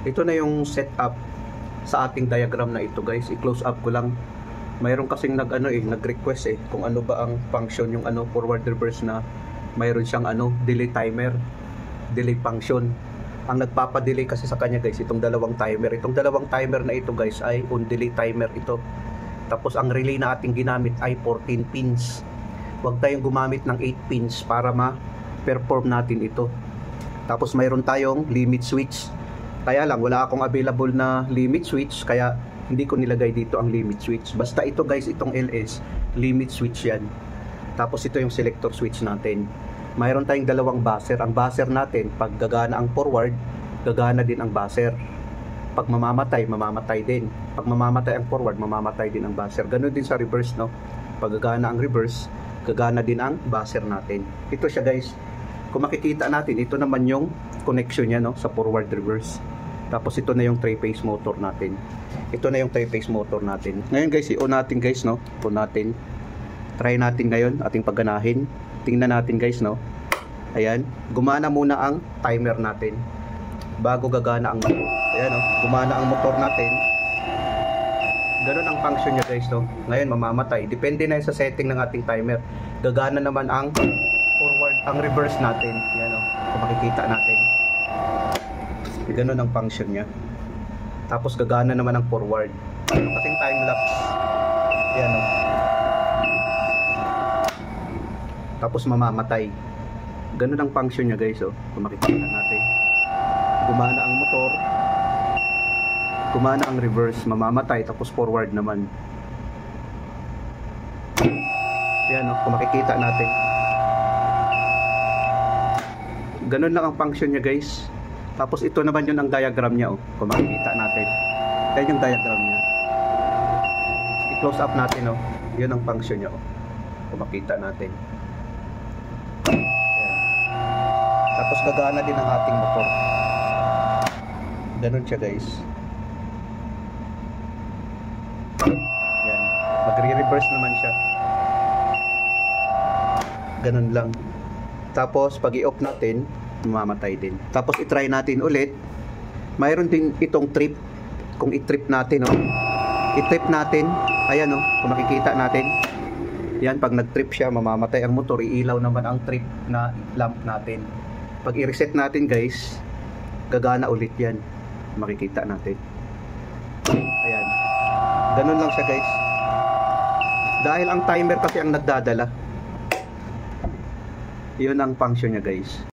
Ito na yung setup sa ating diagram na ito, guys. I-close up ko lang. Mayroon kasing nag-request kung ano ba ang function yung forward reverse na mayroon siyang delay timer, delay function. Ang nagpapa-delay kasi sa kanya, guys, itong dalawang timer. Itong dalawang timer na ito, guys, ay on delay timer ito. Tapos ang relay na ating ginamit ay 14 pins. Huwag tayong gumamit ng 8 pins para ma-perform natin ito. Tapos mayroon tayong limit switch. Kaya lang wala akong available na limit switch, kaya hindi ko nilagay dito ang limit switch. Basta ito, guys, itong LS, limit switch yan. Tapos ito yung selector switch natin. Mayroon tayong dalawang buzzer. Ang buzzer natin, pag gagana ang forward, gagana din ang buzzer. Pag mamamatay, mamamatay din. Pag mamamatay ang forward, mamamatay din ang buzzer. Ganun din sa reverse, no? Pag gagana ang reverse, gagana din ang buzzer natin. Ito siya, guys. Kung makikita natin, ito naman yung connection niya, no, sa forward reverse. Tapos ito na yung 3-phase motor natin. Ito na yung 3-phase motor natin. Ngayon, guys, i-on natin, guys, no? On natin. Try natin ngayon ating pagganahin. Tingnan natin, guys, no? Ayan, gumana muna ang timer natin bago gagana ang motor. Ayan, no? Gumana ang motor natin. Ganun ang function niya, guys, no? Ngayon mamamatay. Depende na yun sa setting ng ating timer. Gagana naman ang forward, ang reverse natin. Ayan, no? Kung makikita natin. Ganun ang function niya. Tapos gagana naman ang forward. Kasing time lapse. Ayan, no? Tapos mamamatay. Ganun ang function niya, guys, oh. Kung makikita natin. Gumana ang motor. Gumana ang reverse, mamamatay, tapos forward naman. Ayan, oh, kung makikita natin. Ganun lang ang function niya, guys. Tapos ito naman yun ang diagram niya, oh. Kung makikita natin. Ayan yung diagram niya. I-close up natin, oh. Yun ang function niya, oh. Kung makita natin. Tapos gagana din ang ating motor. Ganun siya, guys. Yan. Magre-reverse naman siya. Ganun lang. Tapos pag i-off natin, mamamatay din. Tapos i-try natin ulit. Mayroon din itong trip. Kung i-trip natin, oh. I-trip natin. Ayan, oh. Kung makikita natin. Yan, pag nag-trip siya, mamamatay ang motor. Iilaw naman ang trip na lamp natin. Pag i-reset natin, guys, gagana ulit yan. Makikita natin. Ayan. Ganun lang siya, guys. Dahil ang timer kasi ang nagdadala. Yun ang function niya, guys.